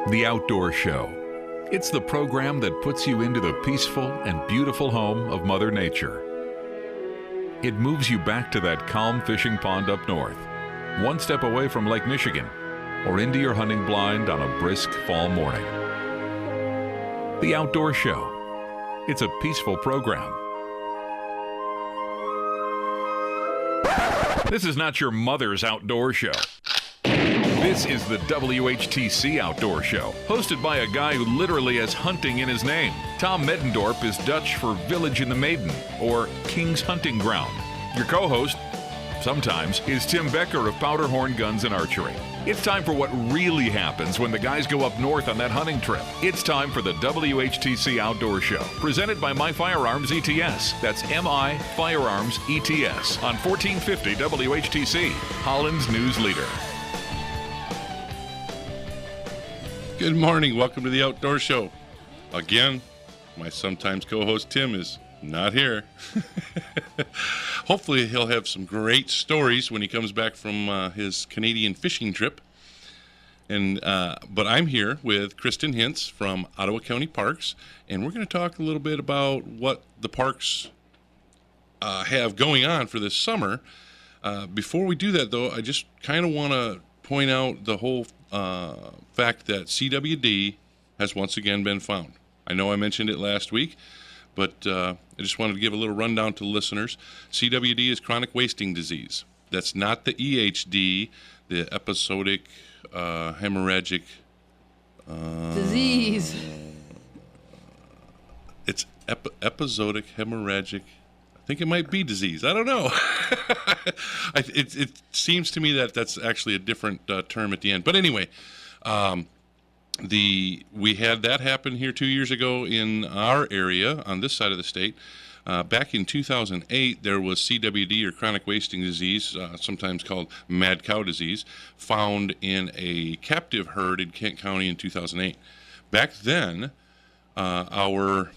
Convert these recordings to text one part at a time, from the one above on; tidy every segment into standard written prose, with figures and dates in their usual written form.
The Outdoor Show. It's the program that puts you into the peaceful and beautiful home of Mother Nature. It moves you back to that calm fishing pond up north, one step away from Lake Michigan, or into your hunting blind on a brisk fall morning. The Outdoor Show. It's a peaceful program. This is not your mother's outdoor show. This is the WHTC Outdoor Show, hosted by a guy who literally has hunting in his name. Tom Mettendorp is Dutch for Village in the Maiden, or King's Hunting Ground. Your co-host, sometimes, is Tim Becker of Powderhorn Guns and Archery. It's time for what really happens when the guys go up north on that hunting trip. It's time for the WHTC Outdoor Show, presented by My Firearms ETS. That's MI Firearms ETS on 1450 WHTC, Holland's news leader. Good morning. Welcome to the Outdoor Show. Again, my sometimes co-host Tim is not here. Hopefully he'll have some great stories when he comes back from his Canadian fishing trip. But I'm here with Kristen Hintz from Ottawa County Parks, and we're going to talk a little bit about what the parks have going on for this summer. Before we do that, though, I just kind of want to point out the whole fact that CWD has once again been found. I know I mentioned it last week, but I just wanted to give a little rundown to listeners. CWD is chronic wasting disease. That's not the EHD, the episodic hemorrhagic disease. It's episodic hemorrhagic. I think it might be disease. I don't know. It seems to me that that's actually a different term at the end. But anyway, we had that happen here 2 years ago in our area on this side of the state. Back in 2008, there was CWD, or chronic wasting disease, sometimes called mad cow disease, found in a captive herd in Kent County in 2008. Back then, our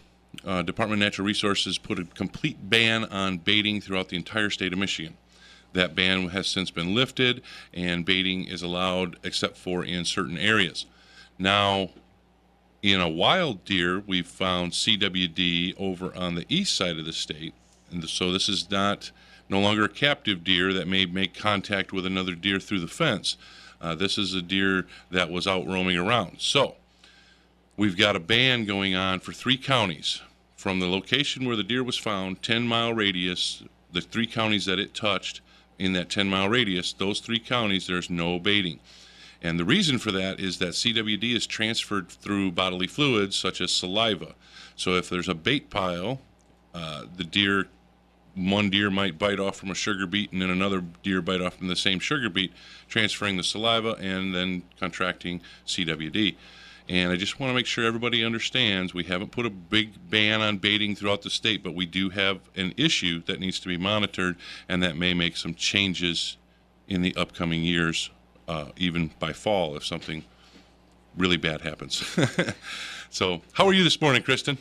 Department of Natural Resources put a complete ban on baiting throughout the entire state of Michigan. That ban has since been lifted, and baiting is allowed except for in certain areas. Now, in a wild deer, we've found CWD over on the east side of the state, and so this is no longer a captive deer that may make contact with another deer through the fence. This is a deer that was out roaming around. So, we've got a ban going on for 3 counties. From the location where the deer was found, 10-mile radius, the 3 counties that it touched in that 10-mile radius, those 3 counties, there's no baiting. And the reason for that is that CWD is transferred through bodily fluids such as saliva. So if there's a bait pile, one deer might bite off from a sugar beet, and then another deer bite off from the same sugar beet, transferring the saliva and then contracting CWD. And I just want to make sure everybody understands we haven't put a big ban on baiting throughout the state, but we do have an issue that needs to be monitored, and that may make some changes in the upcoming years, even by fall if something really bad happens. So, how are you this morning, Kristen?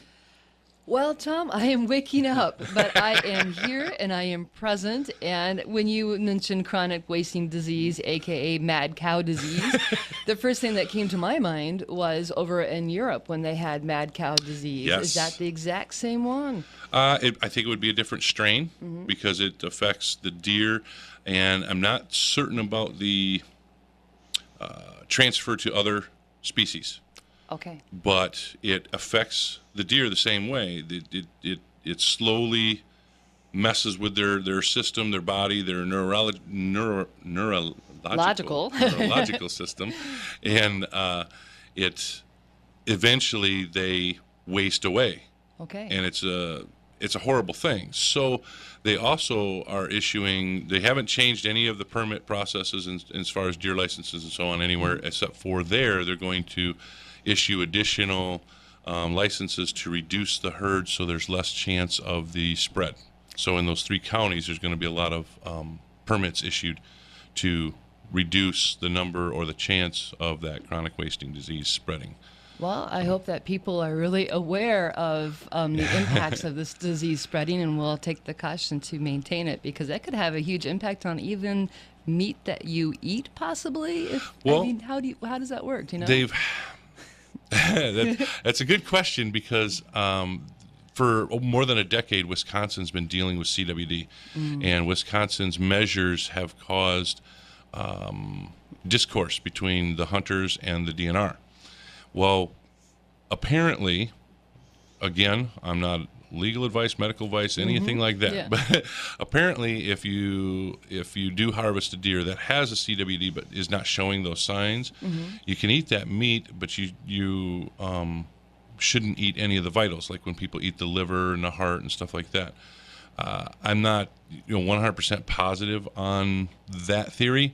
Well, Tom, I am waking up, but I am here and I am present. And when you mentioned chronic wasting disease, a.k.a. mad cow disease, the first thing that came to my mind was over in Europe when they had mad cow disease. Yes. Is that the exact same one? I think it would be a different strain because it affects the deer, and I'm not certain about the transfer to other species. Okay. But it affects the deer the same way. It slowly messes with their system, their body, their neurological system, and it eventually they waste away. Okay. And it's a horrible thing. So they also are issuing. They haven't changed any of the permit processes as far as deer licenses and so on anywhere, except for they're going to issue additional licenses to reduce the herd so there's less chance of the spread. So in those 3 counties, there's going to be a lot of permits issued to reduce the number or the chance of that chronic wasting disease spreading. Well, I hope that people are really aware of the impacts of this disease spreading and will take the caution to maintain it, because that could have a huge impact on even meat that you eat, possibly. How does that work? Do you know? Dave, That's a good question because for more than a decade, Wisconsin's been dealing with CWD, and Wisconsin's measures have caused discourse between the hunters and the DNR. Well, apparently, again, I'm not legal advice, medical advice, anything like that. Yeah. But apparently, if you do harvest a deer that has a CWD but is not showing those signs, you can eat that meat, but you shouldn't eat any of the vitals, like when people eat the liver and the heart and stuff like that. I'm not 100% positive on that theory,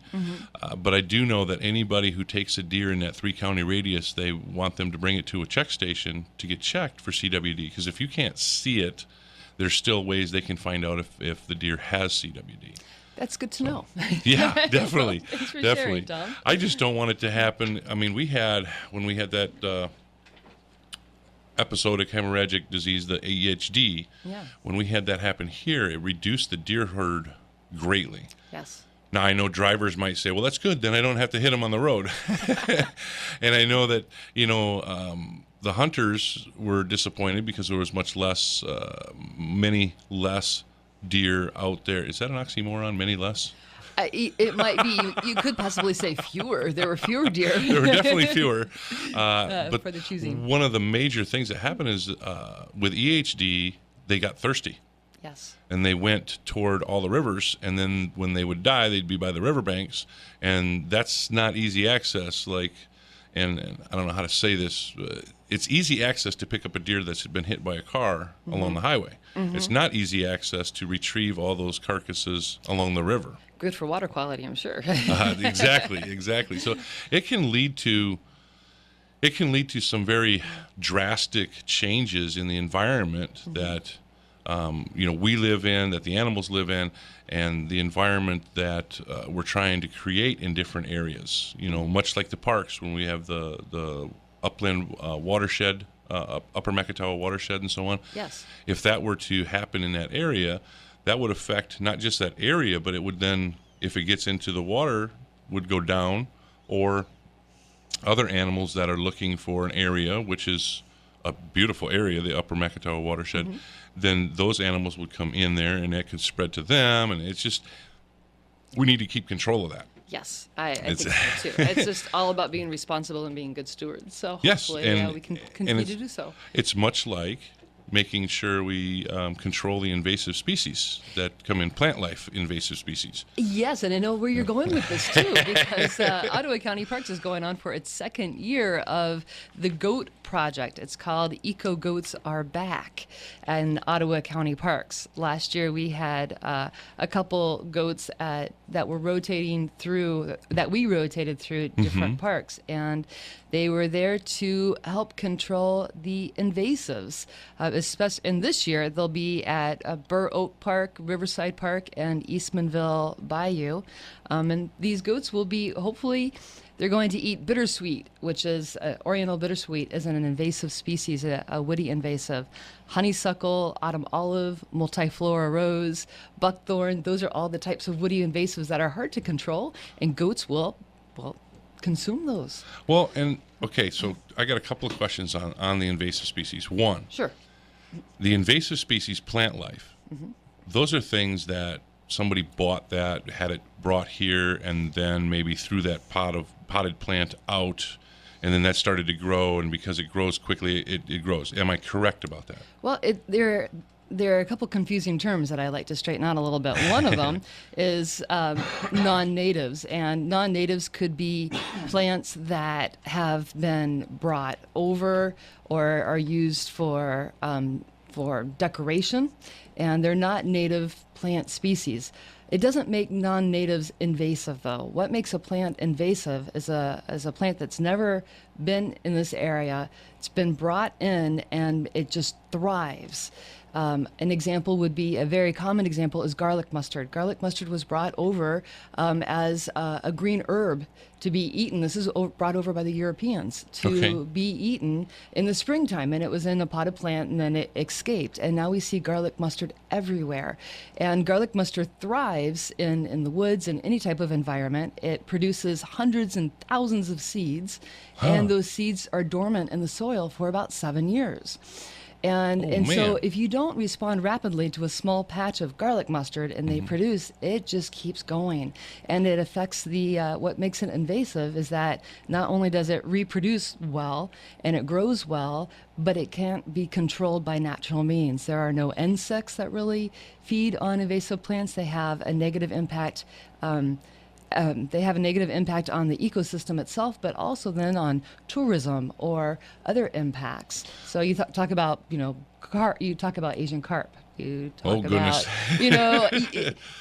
but I do know that anybody who takes a deer in that 3-county radius, they want them to bring it to a check station to get checked for CWD, because if you can't see it, there's still ways they can find out if the deer has CWD. That's good to know. Yeah, definitely. Thanks for Definitely. sharing, Tom. I just don't want it to happen. I mean, when we had that episodic hemorrhagic disease, the AEHD, when we had that happen here, it reduced the deer herd greatly. Yes. Now, I know drivers might say, well, that's good, then I don't have to hit them on the road. And I know that, the hunters were disappointed because there was many less deer out there. Is that an oxymoron, many less? It might be. You could possibly say fewer. There were fewer deer. There were definitely fewer. But for the choosing. One of the major things that happened is with EHD, they got thirsty. Yes. And they went toward all the rivers, and then when they would die, they'd be by the riverbanks, and that's not easy access. And I don't know how to say this. It's easy access to pick up a deer that's been hit by a car along the highway. It's not easy access to retrieve all those carcasses along the river. Good for water quality, I'm sure. Exactly. So it can lead to some very drastic changes in the environment that we live in, that the animals live in, and the environment that we're trying to create in different areas. Much like the parks, when we have the upland watershed, Upper Macatawa watershed, and so on. Yes. If that were to happen in that area, that would affect not just that area, but it would then, if it gets into the water, would go down, or other animals that are looking for an area, which is a beautiful area, the Upper Macatawa watershed, then those animals would come in there, and that could spread to them, and it's just, we need to keep control of that. Yes, I think so too. It's just all about being responsible and being good stewards. So yes, hopefully we can continue to do so. It's much like making sure we control the invasive species that come in, plant life invasive species. Yes, and I know where you're going with this too, because Ottawa County Parks is going on for its second year of the goat project. It's called Eco Goats Are Back in Ottawa County Parks. Last year we had a couple goats that we rotated through different parks, and they were there to help control the invasives. Especially in this year, they'll be at Burr Oak Park, Riverside Park, and Eastmanville Bayou. And these goats will be, hopefully, they're going to eat bittersweet, which is Oriental bittersweet, is an invasive species, a woody invasive. Honeysuckle, autumn olive, multiflora rose, buckthorn, those are all the types of woody invasives that are hard to control, and goats will consume those. Well, okay, so I got a couple of questions on the invasive species. One, sure. The invasive species plant life, those are things that somebody bought that, had it brought here, and then maybe threw that potted plant out, and then that started to grow, and because it grows quickly, it grows. Am I correct about that? Well, there are a couple confusing terms that I like to straighten out a little bit. One of them is non-natives, and non-natives could be plants that have been brought over or are used for decoration, and they're not native plant species. It doesn't make non-natives invasive, though. What makes a plant invasive is a plant that's never been in this area. It's been brought in, and it just thrives. An example would be, a very common example is garlic mustard. Garlic mustard was brought over as a green herb to be eaten. This is brought over by the Europeans to be eaten in the springtime, and it was in a potted plant, and then it escaped. And now we see garlic mustard everywhere. And garlic mustard thrives in the woods and any type of environment. It produces hundreds and thousands of seeds, and those seeds are dormant in the soil for about 7 years. And so if you don't respond rapidly to a small patch of garlic mustard and they produce, it just keeps going. And it affects what makes it invasive is that not only does it reproduce well and it grows well, but it can't be controlled by natural means. There are no insects that really feed on invasive plants. They have a negative impact they have a negative impact on the ecosystem itself, but also then on tourism or other impacts. So you talk about, you talk about Asian carp. You talk about,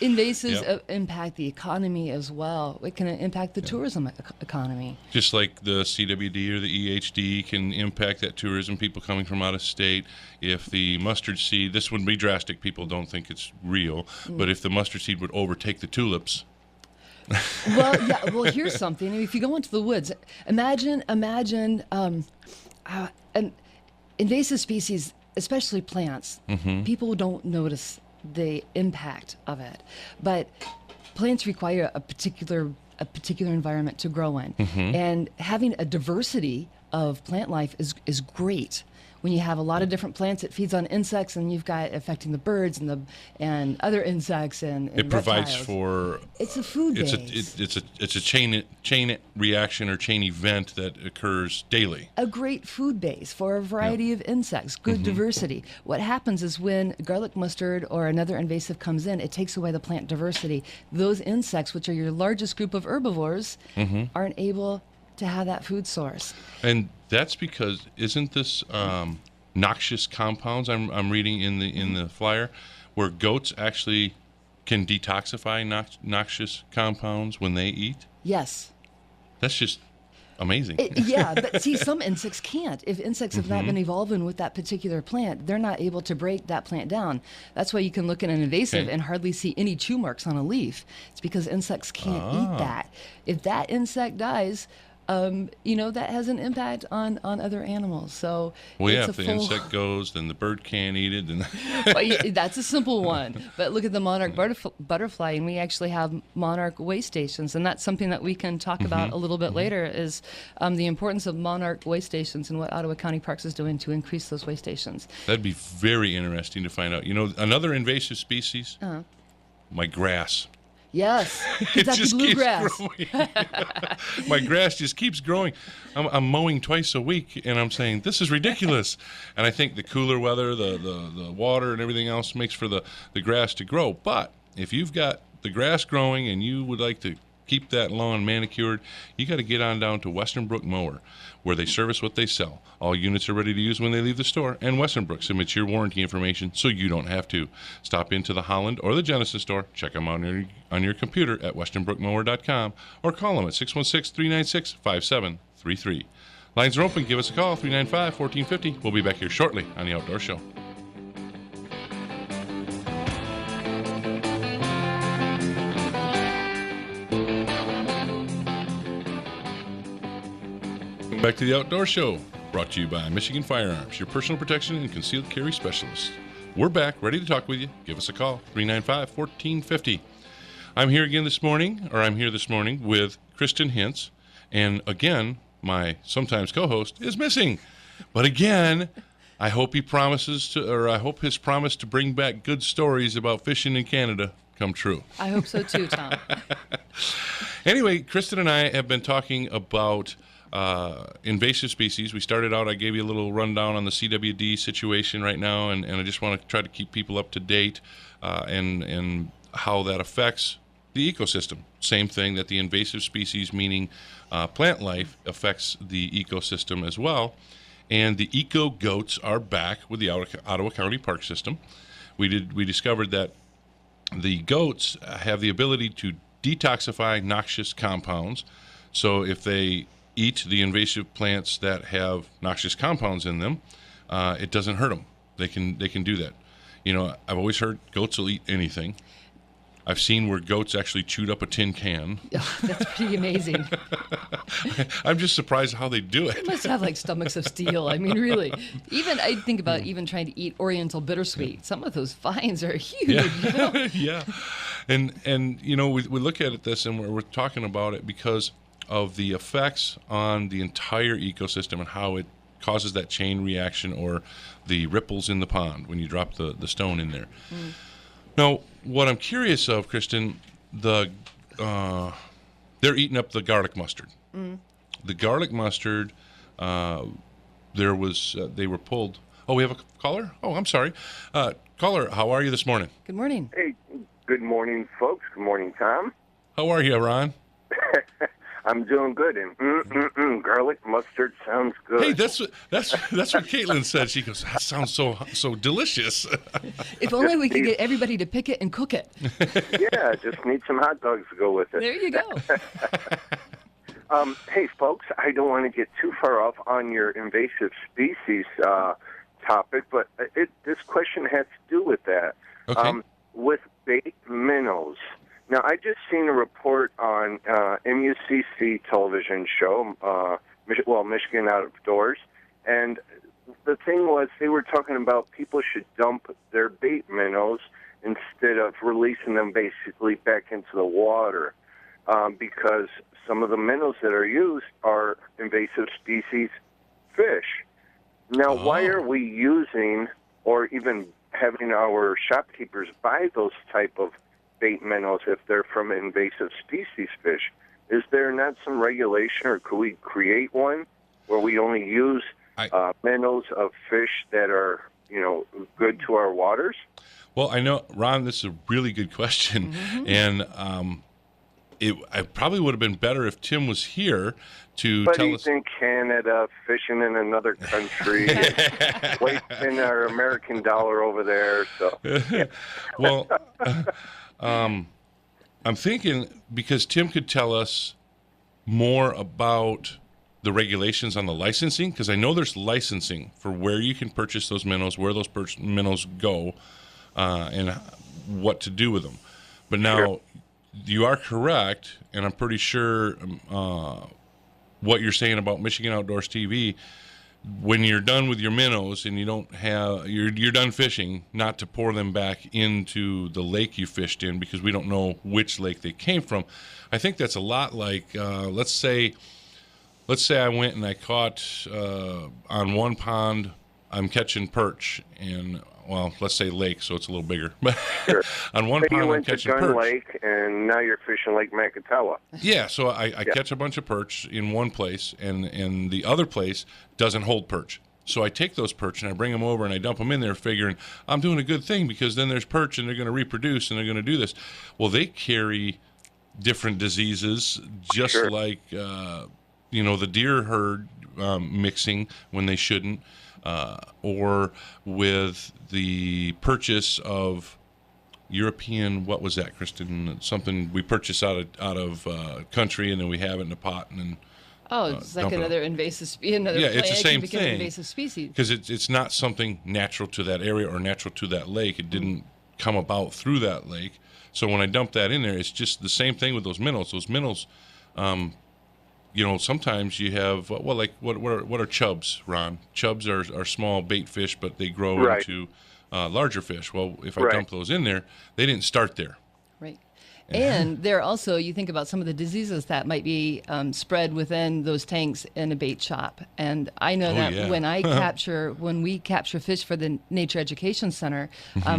invasives impact the economy as well. It can impact the tourism economy. Just like the CWD or the EHD can impact that tourism, people coming from out of state. If the mustard seed, this would be drastic, people don't think it's real, but if the mustard seed would overtake the tulips, Well, here's something. If you go into the woods, imagine an invasive species, especially plants. People don't notice the impact of it, but plants require a particular environment to grow in, and having a diversity of plant life is great. When you have a lot of different plants, it feeds on insects, and you've got affecting the birds and other insects and it provides reptiles. For it's a food base. It's a chain reaction or chain event that occurs daily. A great food base for a variety of insects, good diversity. What happens is when garlic mustard or another invasive comes in, it takes away the plant diversity. Those insects, which are your largest group of herbivores, aren't able to have that food source. And that's because, isn't this noxious compounds I'm reading in the flyer, where goats actually can detoxify noxious compounds when they eat? Yes. That's just amazing. But see, some insects can't. If insects have not been evolving with that particular plant, they're not able to break that plant down. That's why you can look at an invasive and hardly see any chew marks on a leaf. It's because insects can't eat that. If that insect dies, that has an impact on other animals. So if the insect goes, then the bird can't eat it. That's a simple one. But look at the monarch butterfly, and we actually have monarch way stations, and that's something that we can talk about a little bit later, is the importance of monarch way stations and what Ottawa County Parks is doing to increase those way stations. That'd be very interesting to find out. Another invasive species, my grass. Yes, It just bluegrass. keeps growing. My grass just keeps growing. I'm mowing twice a week, and I'm saying, this is ridiculous. And I think the cooler weather, the water, and everything else makes for the grass to grow. But if you've got the grass growing and you would like to keep that lawn manicured, you got to get on down to Westenbrook Mower, where they service what they sell. All units are ready to use when they leave the store, and Westenbrook submits your warranty information so you don't have to. Stop into the Holland or the Genesis store, check them out on your computer at westenbrookmower.com, or call them at 616-396-5733. Lines are open. Give us a call, 395-1450. We'll be back here shortly on The Outdoor Show. Back to the Outdoor Show, brought to you by Michigan Firearms, your personal protection and concealed carry specialist. We're back, ready to talk with you. Give us a call, 395-1450. I'm here this morning with Kristen Hintz, and again, my sometimes co-host is missing. But again, I hope his promise to bring back good stories about fishing in Canada come true. I hope so too, Tom. Anyway, Kristen and I have been talking about invasive species. We started out, I gave you a little rundown on the CWD situation right now, and I just want to try to keep people up to date and how that affects the ecosystem. Same thing that the invasive species, meaning plant life, affects the ecosystem as well. And the eco goats are back with the Ottawa County Park System. We discovered that the goats have the ability to detoxify noxious compounds. So if they eat the invasive plants that have noxious compounds in them, it doesn't hurt them. They can do that. I've always heard goats will eat anything. I've seen where goats actually chewed up a tin can. Oh, that's pretty amazing. I'm just surprised how they do it. They must have like stomachs of steel. I mean, really. Even I think about even trying to eat Oriental bittersweet. Some of those vines are huge. Yeah, yeah. And we look at this and we're talking about it because of the effects on the entire ecosystem and how it causes that chain reaction or the ripples in the pond when you drop the stone in there. Now, what I'm curious of, Kristen, they're eating up the garlic mustard. The garlic mustard, they were pulled. Oh, we have a caller? Oh, I'm sorry. Caller, how are you this morning? Good morning. Hey, good morning, folks. Good morning, Tom. How are you, Ron? I'm doing good, and garlic mustard sounds good. Hey, that's what Caitlin said. She goes, that sounds so delicious. If only we could get everybody to pick it and cook it. Yeah, just need some hot dogs to go with it. There you go. Hey, folks, I don't want to get too far off on your invasive species topic, but this question has to do with that. Okay. With bait minnows. Now, I just seen a report on MUCC television show, Michigan Outdoors, and the thing was they were talking about people should dump their bait minnows instead of releasing them basically back into the water because some of the minnows that are used are invasive species fish. Now, why are we using or even having our shopkeepers buy those type of bait minnows if they're from invasive species fish? Is there not some regulation, or could we create one where we only use minnows of fish that are, good to our waters? Well, I know, Ron, this is a really good question, and it probably would have been better if Tim was here to but tell he's us. in Canada, fishing in another country, wasting our American dollar over there. So, yeah. Well, I'm thinking because Tim could tell us more about the regulations on the licensing, because I know there's licensing for where you can purchase those minnows, where those minnows go, and what to do with them. But now, you are correct, and I'm pretty sure what you're saying about Michigan Outdoors TV. When you're done with your minnows and you don't have you're done fishing, not to pour them back into the lake you fished in, because we don't know which lake they came from. I think that's a lot like let's say I went and I caught on one pond, I'm catching perch, and let's say lake, so it's a little bigger. Sure. On one Say pond, you I'm went to catching Gun perch. Lake, and now you're fishing Lake Macatawa. Yeah, so I catch a bunch of perch in one place, and the other place doesn't hold perch. So I take those perch and I bring them over and I dump them in there, figuring I'm doing a good thing because then there's perch and they're going to reproduce and they're going to do this. Well, they carry different diseases, just like the deer herd mixing when they shouldn't, or with the purchase of European, what was that, Kristen? Something we purchase out of country, and then we have it in a pot, and then it's like another invasive, another it's the plant same can become thing. an invasive species. Because it's not something natural to that area or natural to that lake. It didn't come about through that lake. So when I dump that in there, it's just the same thing with those minnows. Those minnows, sometimes you have what are chubs, Ron? Chubs are small bait fish, but they grow into larger fish. Well, if I dump those in there, they didn't start there. Right. And there also, you think about some of the diseases that might be spread within those tanks in a bait shop. And I know when we capture fish for the Nature Education Center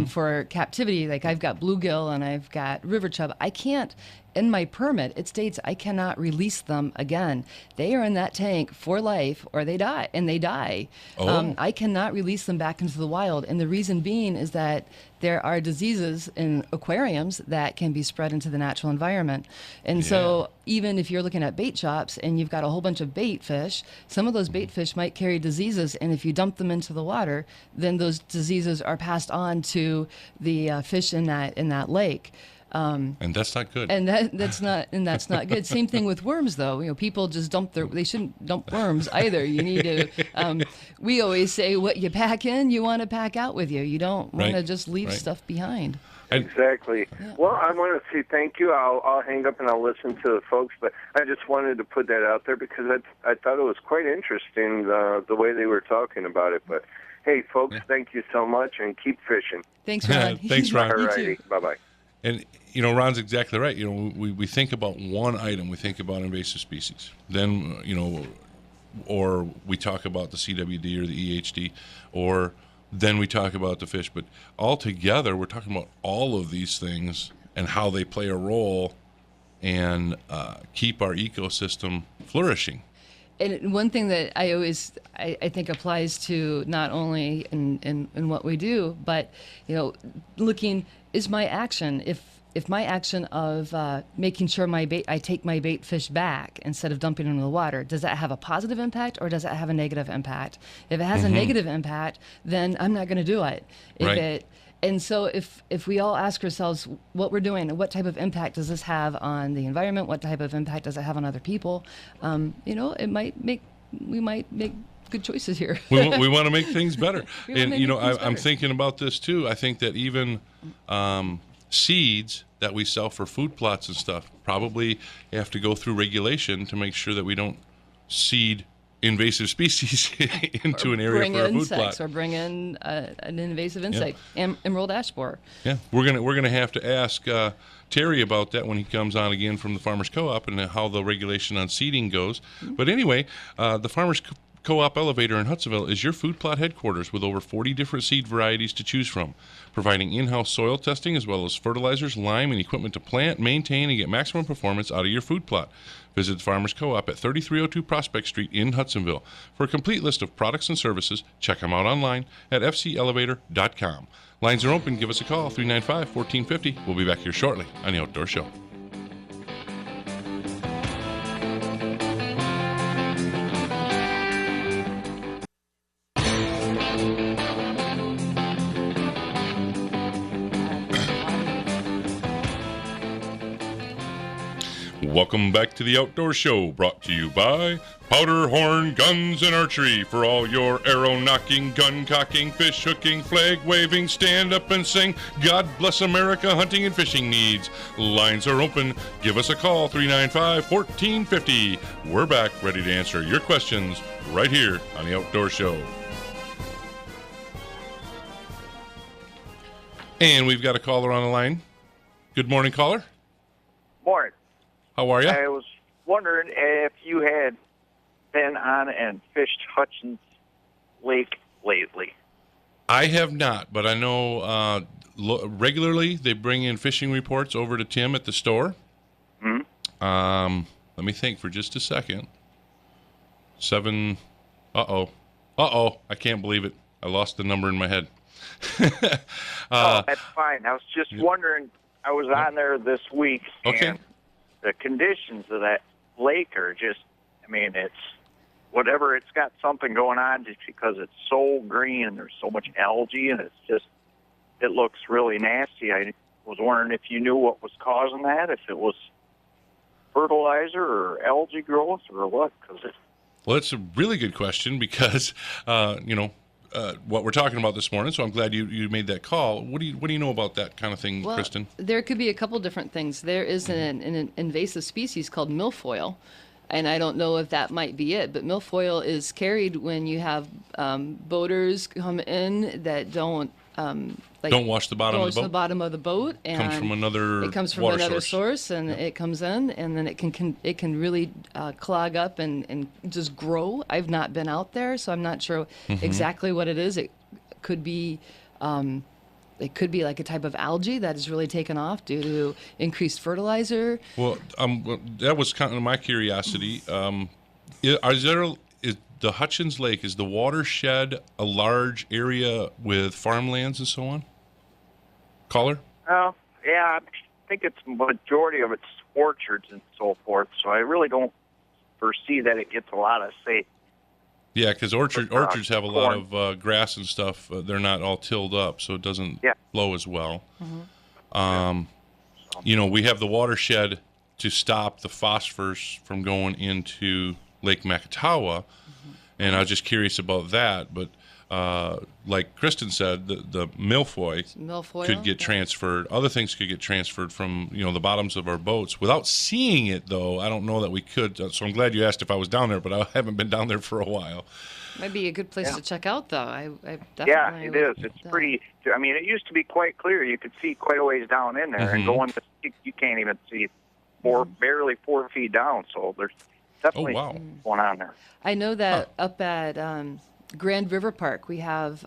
for captivity, like I've got bluegill and I've got river chub, I can't, in my permit, it states I cannot release them again. They are in that tank for life or they die, and they die. I cannot release them back into the wild. And the reason being is that there are diseases in aquariums that can be spread into the natural environment. And so even if you're looking at bait shops and you've got a whole bunch of bait fish, some of those bait fish might carry diseases. And if you dump them into the water, then those diseases are passed on to the fish in that lake. And that's not good. And that's not good. Same thing with worms, though. People just they shouldn't dump worms either. You need to, we always say what you pack in, you want to pack out with you. You don't want to just leave stuff behind. Exactly. Yeah. Well, I want to say thank you. I'll hang up and I'll listen to the folks, but I just wanted to put that out there because I thought it was quite interesting the way they were talking about it. But hey, folks, thank you so much, and keep fishing. Thanks, Ron. Thanks, Ron. All righty. Bye-bye. And, Ron's exactly right. We think about one item. We think about invasive species. Then, or we talk about the CWD or the EHD, or then we talk about the fish. But altogether, we're talking about all of these things and how they play a role and keep our ecosystem flourishing. And one thing that I think applies to not only in what we do, but looking is my action. If my action of making sure I take my bait fish back instead of dumping them in the water, does that have a positive impact or does that have a negative impact? If it has a negative impact, then I'm not going to do it. And so if we all ask ourselves what we're doing and what type of impact does this have on the environment, what type of impact does it have on other people, we might make good choices here. we want to make things better. And I'm thinking about this too. I think that even seeds that we sell for food plots and stuff probably have to go through regulation to make sure that we don't seed invasive species into an area for a food plot. Or bring in an invasive insect, emerald ash borer. Yeah, we're gonna have to ask Terry about that when he comes on again from the Farmers Co-op and how the regulation on seeding goes. But anyway, the Farmers Co-op Elevator in Hudsonville is your food plot headquarters with over 40 different seed varieties to choose from, providing in-house soil testing as well as fertilizers, lime, and equipment to plant, maintain, and get maximum performance out of your food plot. Visit the Farmers Co-op at 3302 Prospect Street in Hudsonville. For a complete list of products and services, check them out online at fcelevator.com. Lines are open. Give us a call, 395-1450. We'll be back here shortly on The Outdoor Show. Welcome back to the Outdoor Show, brought to you by Powderhorn Guns and Archery. For all your arrow knocking, gun cocking, fish hooking, flag waving, stand up and sing, God bless America hunting and fishing needs. Lines are open. Give us a call, 395-1450. We're back ready to answer your questions right here on the Outdoor Show. And we've got a caller on the line. Good morning, caller. Morning. How are you? I was wondering if you had been on and fished Hudson's Lake lately. I have not, but I know regularly they bring in fishing reports over to Tim at the store. Mm-hmm. Let me think for just a second. I can't believe it. I lost the number in my head. That's fine. I was just wondering. I was on there this week. Okay. And the conditions of that lake are just, it's whatever, it's got something going on just because it's so green and there's so much algae and it looks really nasty. I was wondering if you knew what was causing that, if it was fertilizer or algae growth or what. Well, it's a really good question because, what we're talking about this morning, so I'm glad you made that call. What do you know about that kind of thing, Kristen? There could be a couple different things. There is an invasive species called milfoil, and I don't know if that might be it, but milfoil is carried when you have boaters come in that don't wash the bottom of the boat. The bottom of the boat, and it comes from another source, and it comes in, and then it can really clog up and just grow. I've not been out there, so I'm not sure exactly what it is. It could be like a type of algae that has really taken off due to increased fertilizer. Well, that was kind of my curiosity. Is the Hutchins Lake, is the watershed a large area with farmlands and so on? Caller? Yeah, I think it's majority of it's orchards and so forth, so I really don't foresee that it gets a lot of say. Yeah, because orchards have a lot of grass and stuff. They're not all tilled up, so it doesn't blow as well. Mm-hmm. We have the watershed to stop the phosphorus from going into Lake Macatawa. And I was just curious about that. But like Kristen said, the milfoil could get transferred. Other things could get transferred from the bottoms of our boats without seeing it, though. I don't know that we could. So I'm glad you asked if I was down there, but I haven't been down there for a while. Might be a good place to check out, though. I definitely Yeah, it is. It's pretty. I mean, it used to be quite clear. You could see quite a ways down in there, and going you can't even see barely 4 feet down. So there's definitely going on there. I know that up at Grand River Park, we have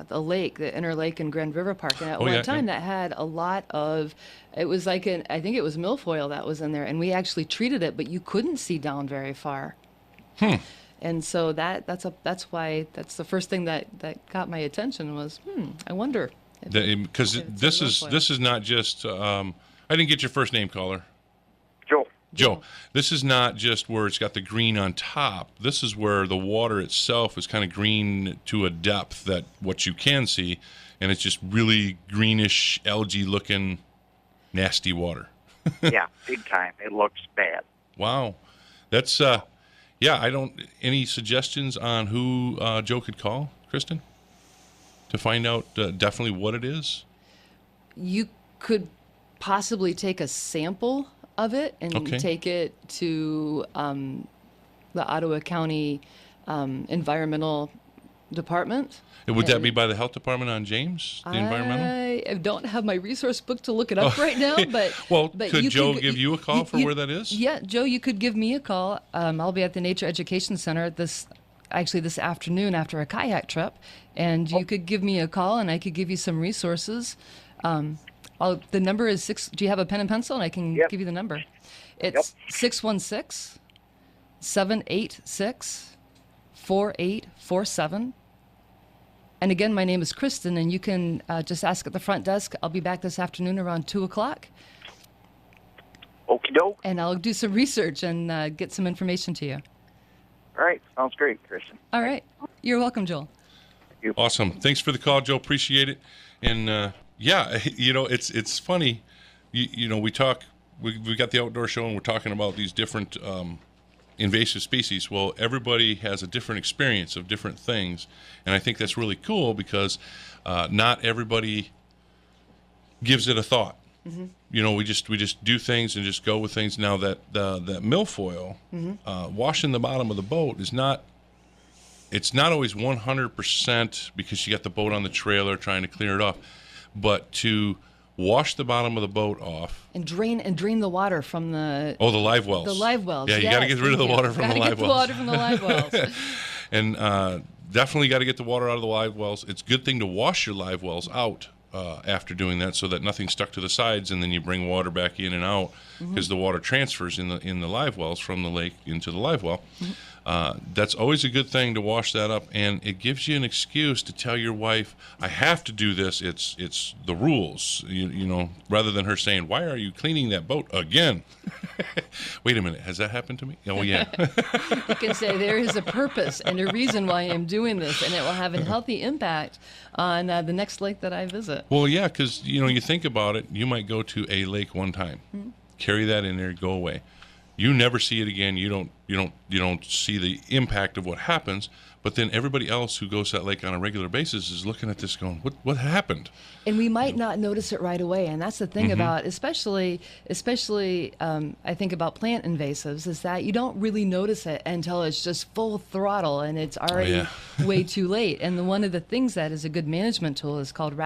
the lake, the inner lake in Grand River Park, and at one time that had a lot of. It was like I think it was milfoil that was in there, and we actually treated it, but you couldn't see down very far. And so that's why that's the first thing that got my attention was I wonder because this is not just I didn't get your first name, caller. Joe, this is not just where it's got the green on top. This is where the water itself is kind of green to a depth that what you can see, and it's just really greenish, algae-looking, nasty water. Yeah, big time. It looks bad. Wow, that's Any suggestions on who Joe could call, Kristen, to find out definitely what it is? You could possibly take a sample of it and take it to the Ottawa County Environmental Department. Would that be by the health department on James, the environmental? I don't have my resource book to look it up right now, but could Joe give you a call for where that is? Yeah, Joe, you could give me a call. I'll be at the Nature Education Center this afternoon after a kayak trip, and you could give me a call, and I could give you some resources. The number is 6. Do you have a pen and pencil? And I can give you the number. It's 616-786-4847. And again, my name is Kristen, and you can just ask at the front desk. I'll be back this afternoon around 2 o'clock. Okie doke. And I'll do some research and get some information to you. All right. Sounds great, Kristen. All right. You're welcome, Joel. Thank you. Awesome. Thanks for the call, Joe. Appreciate it. And it's funny. We talk. We got the outdoor show, and we're talking about these different invasive species. Well, everybody has a different experience of different things, and I think that's really cool because not everybody gives it a thought. We just do things and just go with things. Now that milfoil, washing the bottom of the boat is not. It's not always 100% because you got the boat on the trailer trying to clear it off, but to wash the bottom of the boat off and drain the water from the live wells. The live wells. Yeah, you got to get rid of the water from the live wells. Get the water from the live wells. And definitely got to get the water out of the live wells. It's a good thing to wash your live wells out after doing that, so that nothing's stuck to the sides, and then you bring water back in and out because the water transfers in the live wells from the lake into the live well. That's always a good thing to wash that up, and it gives you an excuse to tell your wife, I have to do this. It's the rules, rather than her saying, why are you cleaning that boat again? Wait a minute, has that happened to me? Oh, yeah. You can say there is a purpose and a reason why I'm doing this, and it will have a healthy impact on the next lake that I visit. Well, yeah, because, you think about it, you might go to a lake one time, carry that in there, go away. You never see it again. You don't see the impact of what happens. But then everybody else who goes to that lake on a regular basis is looking at this going, what happened? And we might not notice it right away. And that's the thing about, especially I think about plant invasives, is that you don't really notice it until it's just full throttle and it's already way too late. And one of the things that is a good management tool is called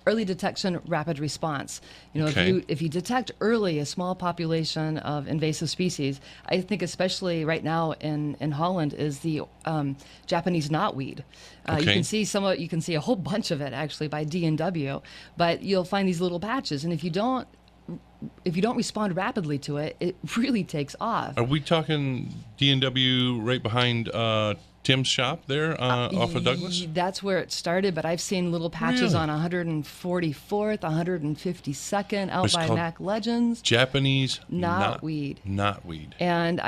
early detection, rapid response. If you detect early a small population of invasive species, I think especially right now in Holland is the Japanese knotweed. You can see a whole bunch of it actually by D&W, but you'll find these little patches, and if you don't respond rapidly to it, it really takes off. Are we talking D&W right behind Tim's shop there off of Douglas? That's where it started, but I've seen little patches on 144th, 152nd, out by Mac Legends. Japanese knotweed. Knotweed. And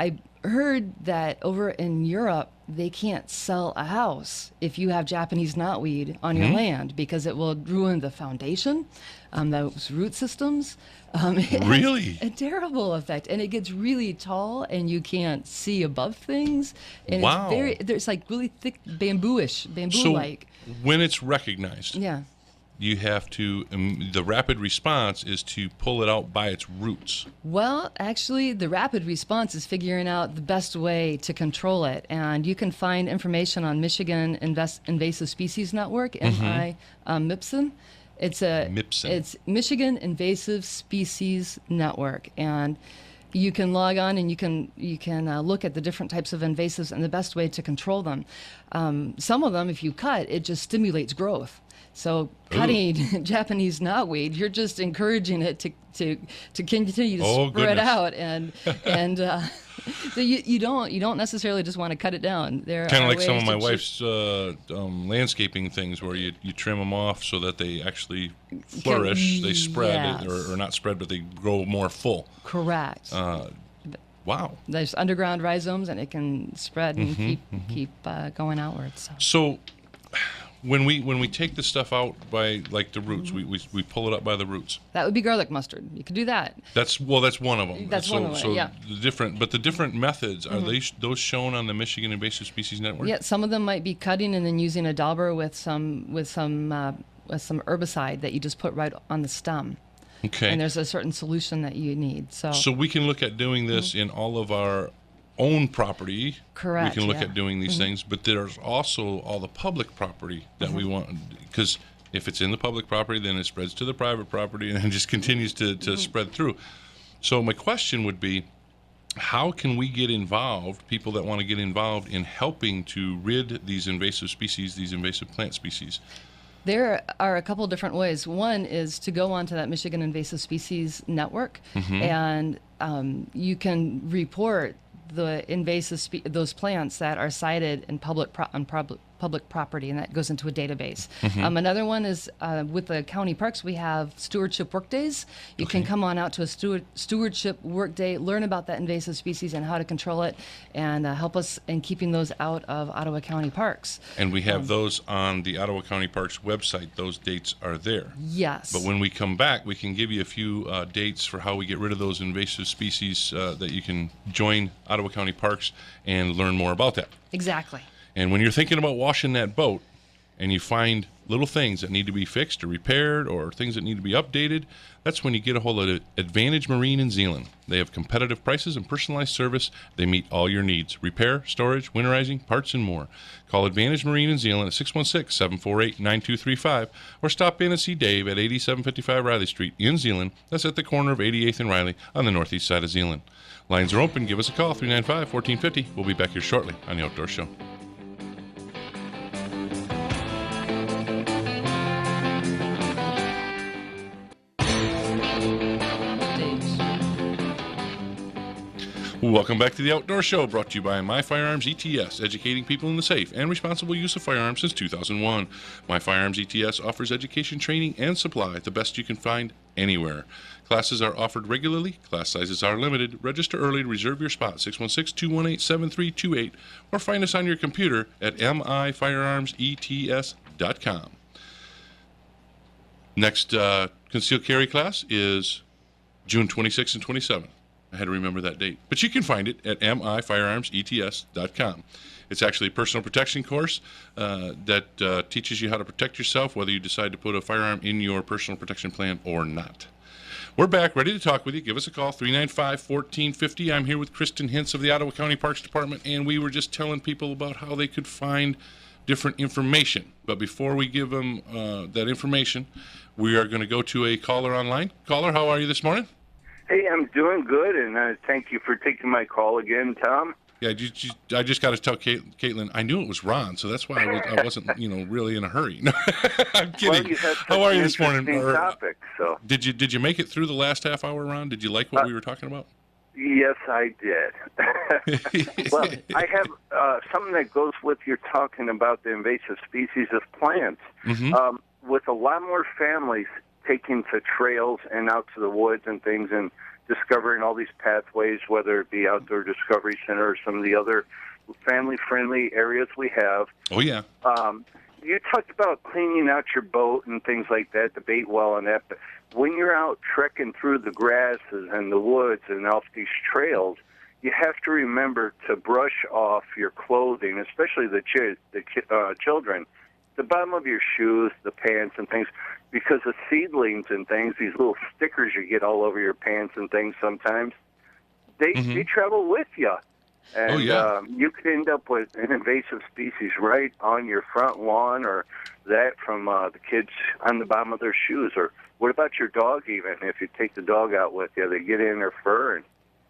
heard that over in Europe, they can't sell a house if you have Japanese knotweed on your land because it will ruin the foundation, those root systems. It Really? has a terrible effect, and it gets really tall, and you can't see above things. And Wow. It's like really thick bamboo-like. So when it's recognized, Yeah. you have to, the rapid response is to pull it out by its roots. Well, actually, the rapid response is figuring out the best way to control it. And you can find information on Michigan Invasive Species Network, MIPSN. It's Michigan Invasive Species Network. And you can log on and you can look at the different types of invasives and the best way to control them. Some of them, if you cut, it just stimulates growth. So cutting Japanese knotweed, you're just encouraging it to continue to spread out, and so you don't necessarily just want to cut it down. There Kind of are like some of ways my to wife's landscaping things, where you trim them off so that they actually flourish, they spread, Yes. or not spread, but they grow more full. Correct. Wow. There's underground rhizomes, and it can spread and keep going outwards. So. When we take the stuff out by like the roots, we pull it up by the roots. That would be garlic mustard. You could do that. That's one of them. That's one of them. Yeah. The different methods are those shown on the Michigan Invasive Species Network? Yeah, some of them might be cutting and then using a dauber with some herbicide that you just put right on the stem. Okay. And there's a certain solution that you need. So we can look at doing this in all of our own property. Correct. We can look at doing these things, but there's also all the public property that we want, because if it's in the public property, then it spreads to the private property and it just continues to spread through. So my question would be, how can we get involved, people that want to get involved in helping to rid these invasive species, these invasive plant species? There are a couple different ways. One is to go onto that Michigan Invasive Species Network, and you can report the those plants that are cited in public property, and that goes into a database. Another one is with the county parks, we have stewardship workdays. You can come on out to a stewardship workday, learn about that invasive species and how to control it, and help us in keeping those out of Ottawa County parks. And we have those on the Ottawa County Parks website. Those dates are there. Yes. But when we come back, we can give you a few dates for how we get rid of those invasive species that you can join Ottawa County Parks and learn more about that. Exactly. And when you're thinking about washing that boat and you find little things that need to be fixed or repaired or things that need to be updated, that's when you get a hold of Advantage Marine in Zeeland. They have competitive prices and personalized service. They meet all your needs: repair, storage, winterizing, parts, and more. Call Advantage Marine in Zeeland at 616-748-9235 or stop in and see Dave at 8755 Riley Street in Zeeland. That's at the corner of 88th and Riley on the northeast side of Zeeland. Lines are open. Give us a call, 395-1450. We'll be back here shortly on The Outdoor Show. Welcome back to The Outdoor Show, brought to you by My Firearms ETS, educating people in the safe and responsible use of firearms since 2001. My Firearms ETS offers education, training, and supply, the best you can find anywhere. Classes are offered regularly. Class sizes are limited. Register early to reserve your spot, 616-218-7328, or find us on your computer at mifirearmsets.com. Next concealed carry class is June 26th and 27th. I had to remember that date. But you can find it at mifirearmsets.com. It's actually a personal protection course that teaches you how to protect yourself, whether you decide to put a firearm in your personal protection plan or not. We're back, ready to talk with you. Give us a call, 395-1450. I'm here with Kristen Hintz of the Ottawa County Parks Department, and we were just telling people about how they could find different information. But before we give them that information, we are going to go to a caller online. Caller, how are you this morning? Hey, I'm doing good, and thank you for taking my call again, Tom. Yeah, I just got to tell Caitlin, I knew it was Ron, so that's why I wasn't, really in a hurry. No, I'm kidding. Well, how are you this morning? Topic, so. Did you make it through the last half hour, Ron? Did you like what we were talking about? Yes, I did. Well, I have something that goes with your talking about the invasive species of plants. With a lot more families taking to trails and out to the woods and things, and discovering all these pathways, whether it be Outdoor Discovery Center or some of the other family-friendly areas we have. Oh, yeah. You talked about cleaning out your boat and things like that, the bait well and that, but when you're out trekking through the grasses and the woods and off these trails, you have to remember to brush off your clothing, especially the children, the bottom of your shoes, the pants and things, because the seedlings and things, these little stickers you get all over your pants and things sometimes, they travel with you. And you could end up with an invasive species right on your front lawn, or that from the kids on the bottom of their shoes. Or what about your dog even? If you take the dog out with you, they get in their fur and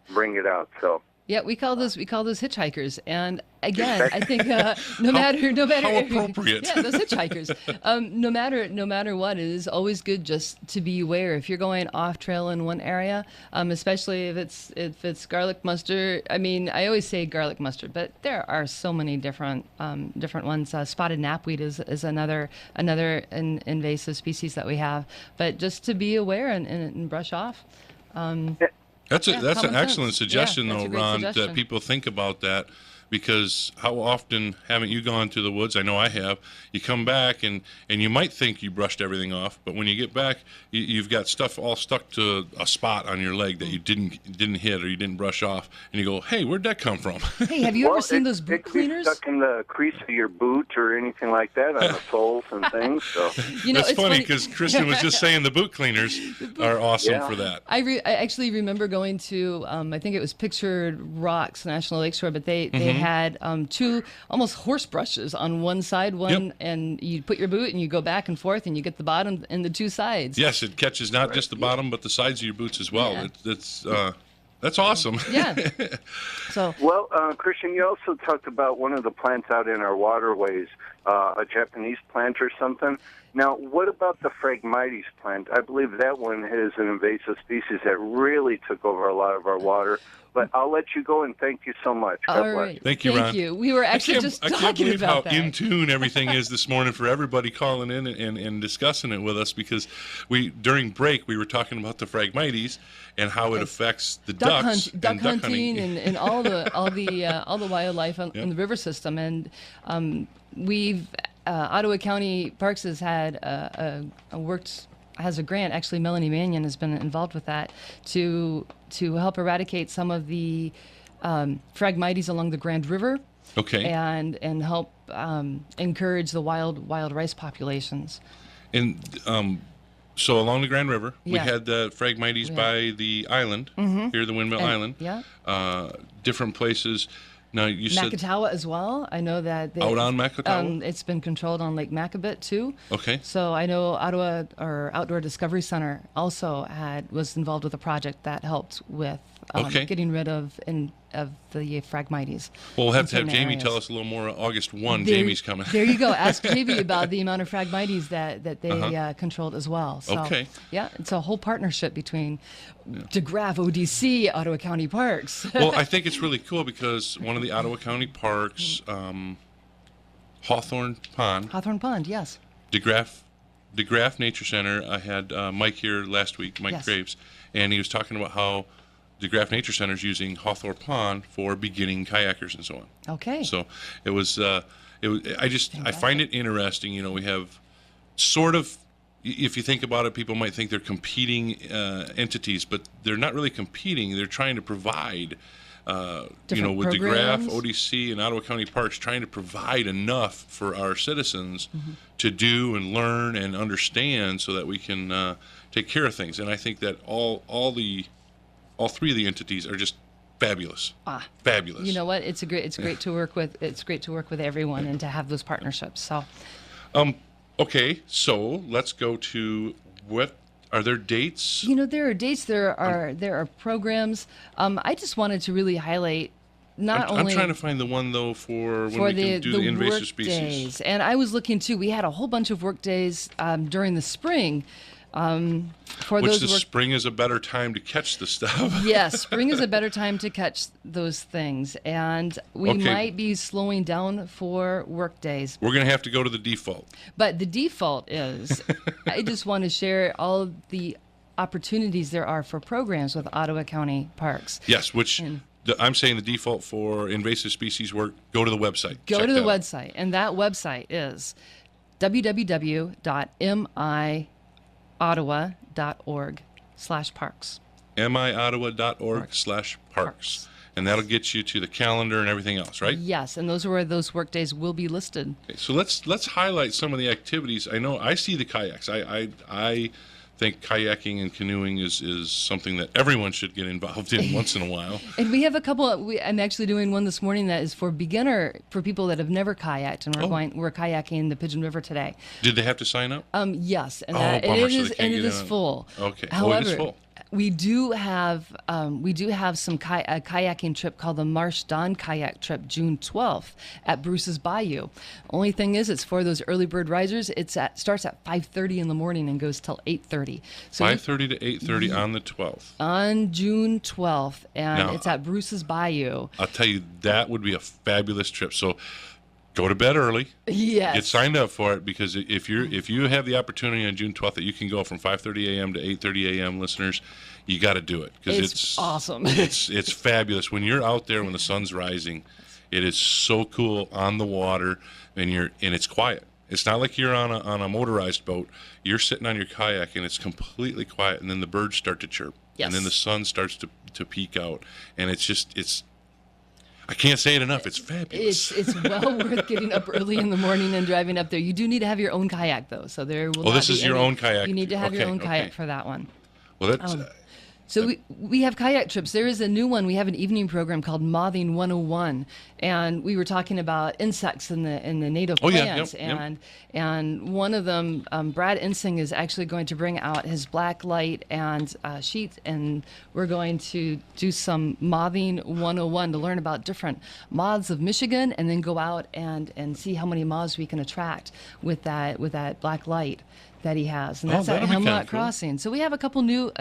bring it out. So yeah, we call those hitchhikers. And again, I think no matter how appropriate. Yeah, those hitchhikers. No matter what, it is always good just to be aware if you're going off trail in one area, especially if it's garlic mustard. I mean, I always say garlic mustard, but there are so many different ones. Spotted knapweed is another invasive species that we have. But just to be aware and brush off. That's an excellent suggestion, that's though, a great Ron, suggestion. that people think about that, because how often haven't you gone to the woods? I know I have. You come back and you might think you brushed everything off, but when you get back, you've got stuff all stuck to a spot on your leg that you didn't hit or you didn't brush off, and you go, "Hey, where'd that come from?" Hey, have you ever seen those boot cleaners? Stuck in the crease of your boot or anything like that on the soles and things. So That's funny because Kristen was just saying the boot cleaners are awesome for that. I actually remember going to I think it was Pictured Rocks National Lakeshore, but they had two almost horse brushes on one side, and you put your boot and you go back and forth and you get the bottom and the two sides. Yes, it catches not just the bottom but the sides of your boots as well. Yeah. That's awesome. Yeah. So well, Christian, you also talked about one of the plants out in our waterways, a Japanese plant or something. Now, what about the Phragmites plant? I believe that one is an invasive species that really took over a lot of our water. But I'll let you go, and thank you so much. God bless. right. Thank you, Ron. Thank you. We were actually just I can't talking believe about how that. in tune everything is this morning for everybody calling in and discussing it with us, because during break we were talking about the Phragmites and how it affects the ducks, duck hunting and all the wildlife in the river system. And we've Ottawa County Parks has had has a grant. Actually, Melanie Mannion has been involved with that to help eradicate some of the Phragmites along the Grand River. Okay. And help encourage the wild rice populations. And so along the Grand River, we Yeah. had the Phragmites by the island, here, the Windmill Island. Yeah. Different places. Now, you said Makatawa as well. I know that out on Makatawa? It's been controlled on Lake Macabit too. Okay. So I know Ottawa or Outdoor Discovery Center also was involved with a project that helped with getting rid of the Phragmites. Well, we'll have to have in Jamie areas. tell us a little more. August 1, Jamie's coming. There you go. Ask Jamie about the amount of Phragmites that they controlled as well. So, Okay. Yeah, it's a whole partnership between DeGraff, ODC, Ottawa County Parks. Well, I think it's really cool because one of the Ottawa County Parks, Hawthorne Pond, yes. DeGraff Nature Center. I had Mike here last week, Mike Yes. Graves, and he was talking about how DeGraff Nature Center is using Hawthorne Pond for beginning kayakers and so on. Okay. So it was. I find it interesting. You know, we have sort of. If you think about it, people might think they're competing entities, but they're not really competing. They're trying to provide. With programs. DeGraff, ODC, and Ottawa County Parks, trying to provide enough for our citizens to do and learn and understand, so that we can take care of things. And I think that all three of the entities are just fabulous. Fabulous. You know what? It's great to work with. It's great to work with everyone and to have those partnerships. So. Okay, so let's go to what are there dates? You know, there are dates. There are programs. I just wanted to really highlight I'm trying to find the one though for when we can do the invasive work species. Days. And I was looking too. We had a whole bunch of work days during the spring. Spring is a better time to catch the stuff. Yes, spring is a better time to catch those things, and we might be slowing down for work days. We're going to have to go to the default. But the default is, I just want to share all the opportunities there are for programs with Ottawa County Parks. Yes, I'm saying the default for invasive species work, go to the website. Go to the website, and that website is www.miottawa.org/parks. miottawa.org/parks. And that'll get you to the calendar and everything else, right? Yes, and those are where those work days will be listed. Okay, so let's highlight some of the activities. I know I see the kayaks. I think kayaking and canoeing is something that everyone should get involved in once in a while. And we have a couple. I'm actually doing one this morning that is for people that have never kayaked, and we're kayaking the Pigeon River today. Did they have to sign up? Yes, and bummer, it is full. Okay, however, it is full. We do have some a kayaking trip called the Marsh Dawn Kayak Trip, June 12th at Bruce's Bayou. Only thing is, it's for those early bird risers. Starts at 5:30 in the morning and goes till 8:30. So 5:30 to 8:30 on the 12th. On June 12th, and it's at Bruce's Bayou. I'll tell you, that would be a fabulous trip. So go to bed early. Yes. Get signed up for it, because if you have the opportunity on June 12th that you can go from 5:30 a.m. to 8:30 a.m., listeners, you got to do it, because it's awesome. It's fabulous when you're out there when the sun's rising. It is so cool on the water, and it's quiet. It's not like you're on a motorized boat. You're sitting on your kayak and it's completely quiet, and then the birds start to chirp, yes. and then the sun starts to peek out, and it's. I can't say it enough. It's fabulous. It's well worth getting up early in the morning and driving up there. You do need to have your own kayak, though. So there will. This is your own kayak. You need to have your own kayak for that one. Well, that's. So we have kayak trips. There is a new one. We have an evening program called Mothing 101, and we were talking about insects in the native plants. And one of them, Brad Insing, is actually going to bring out his black light and sheet, and we're going to do some Mothing 101 to learn about different moths of Michigan, and then go out and see how many moths we can attract with that black light that he has, and that's at Hemlock Crossing. So we have a couple new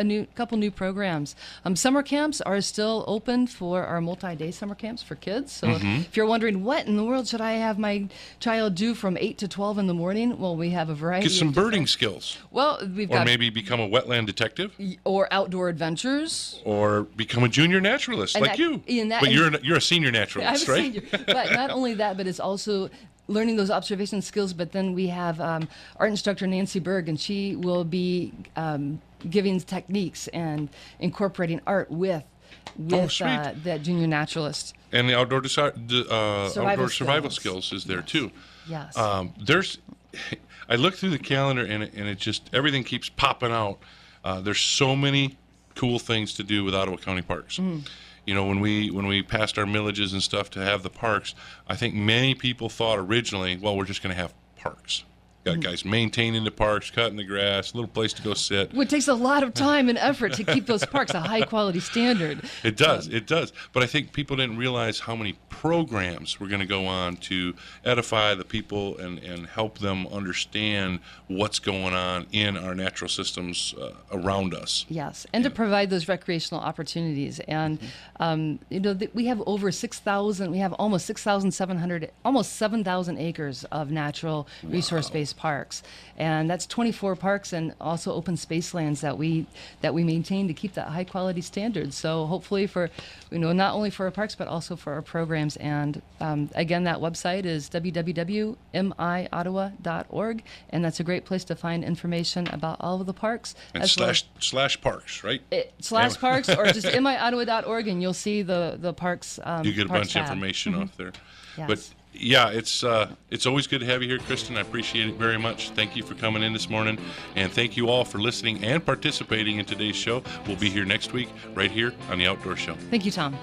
programs. Summer camps are still open for our multi-day summer camps for kids. So if you're wondering what in the world should I have my child do from 8 to 12 in the morning, well, we have a variety. Get some birding skills. Well, or maybe become a wetland detective, or outdoor adventures, or become a junior naturalist like you. But you're a senior naturalist, right? Senior. But not only that, but it's also learning those observation skills. But then we have art instructor Nancy Berg, and she will be giving techniques and incorporating art with that junior naturalist. And the outdoor survival skills is there too. Yes. I look through the calendar and it just, everything keeps popping out. There's so many cool things to do with Ottawa County Parks. You know, when we passed our millages and stuff to have the parks, I think many people thought originally, well, we're just going to have parks. Got guys maintaining the parks, cutting the grass, a little place to go sit. It takes a lot of time and effort to keep those parks a high-quality standard. It does. But I think people didn't realize how many programs were going to go on to edify the people and help them understand what's going on in our natural systems around us. Yes, and to provide those recreational opportunities. And, we have over 6,000, we have almost 6,700, almost 7,000 acres of natural resource-based parks, and that's 24 parks and also open space lands that we maintain to keep that high quality standard. So hopefully for not only for our parks but also for our programs. And again, that website is www.miottawa.org, and that's a great place to find information about all of the parks. And slash parks, right? Slash parks, or just miottawa.org, and you'll see the parks. You get a bunch of information off there. Yes. But yeah, it's always good to have you here, Kristen. I appreciate it very much. Thank you for coming in this morning, and thank you all for listening and participating in today's show. We'll be here next week, right here on The Outdoor Show. Thank you, Tom.